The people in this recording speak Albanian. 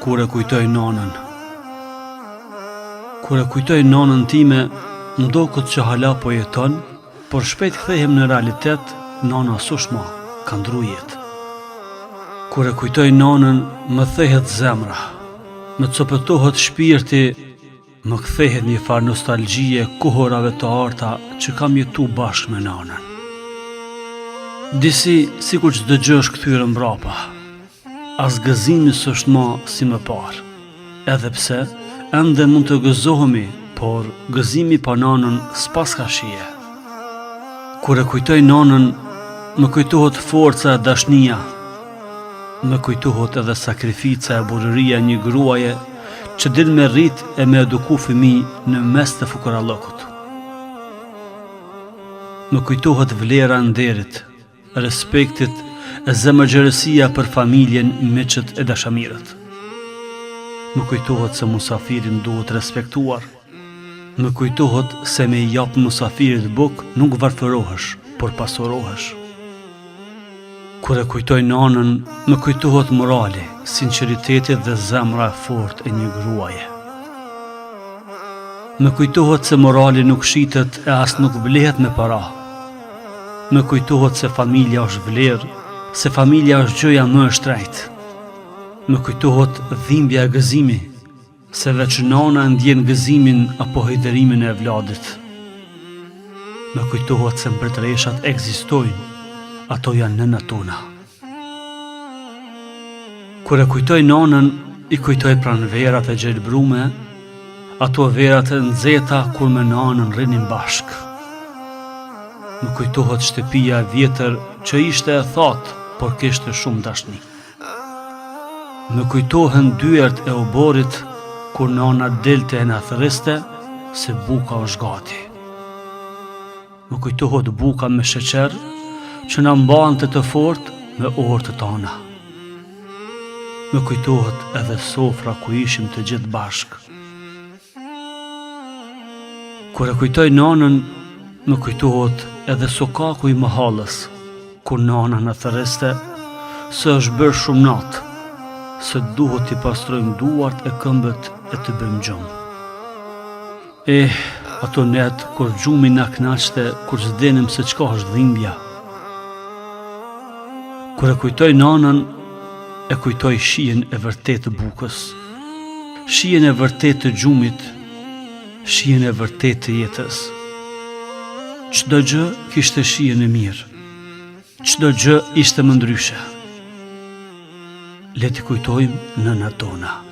Kur e kujtoj nonën. Kur e kujtoj nonën time, mdokët që hala po jeton, por shpejt kthehem në realitet, nona sushma ka ndru jetë. Kur e kujtoj nonën, më thehet zemra, më copëtohet shpirti, më kthehet një farë nostalgjie kohorave të arta që kam jetu bashkë me nonën. Disi sikur çdo gjë është kthyer mbrapa. As gëzimi s'është më si më parë. Edhe pse ende mund të gëzohemi, por gëzimi pa nonën s'pas ka shije. Kur e kujtoj nonën, më kujtohet forca e dashnia, më kujtohet edhe sakrifica e burëria e një gruaje që din me rrit e me eduku fëmijë në mes të fukarallokut. Më kujtohet vlera e nderit, respektit e zemërgjërësia për familjen, miqët e dashamirët. Më kujtohet se musafirin duhet respektuar. Më kujtohet se me i jap musafirit buk nuk varfërohesh, por pasurohesh. Kur e kujtoj nonën, më kujtohet morali, sinqeriteti dhe zemra e fortë e një gruaje. Më kujtohet se morali nuk shitet e as nuk blehet me para. Më kujtohet se familja është vlerë, se familja është gjëja më e shtrenjtë. Më kujtohet dhimbja e gëzimi, se veç nona ndjen gëzimin apo hidhërimin e vladit. Më kujtohet se mbretëreshat ekzistojnë, ato janë nëna tona. Kur e kujtoj nonën, i kujtoj pranverat e gjelbrume, ato verat e nxehta kur me nonën rrinin bashk. Më kujtohet shtëpia e vjetër që ishte e thatë, por kishte shumë dashni. Më kujtohen dyert e oborit kur nona delte e na thëriste se buka është gati. Më kujtohet buka me sheqer që na mbante të fortë me orë të tona. Më kujtohet edhe sofra ku ishim të gjithë bashk. Kur e kujtoj nonën, më kujtohet edhe sokaku i mahallës, kur nona në thëriste se është bërë shumë natë, se duhet t'i pastrojmë duart e këmbët e të bëjmë gjumë. Ato net kur gjumi na knaqte, kur s'denim se çka është dhimbja. Kur e kujtoj nonën, e kujtoj shijen e vërtet të bukës, shijen e vërtet të gjumit, shijen e vërtet të jetës. Çdo gjë kishte shijen e mirë, çdo gjë ishte më ndryshe. Le t'i kujtojmë nëna tona.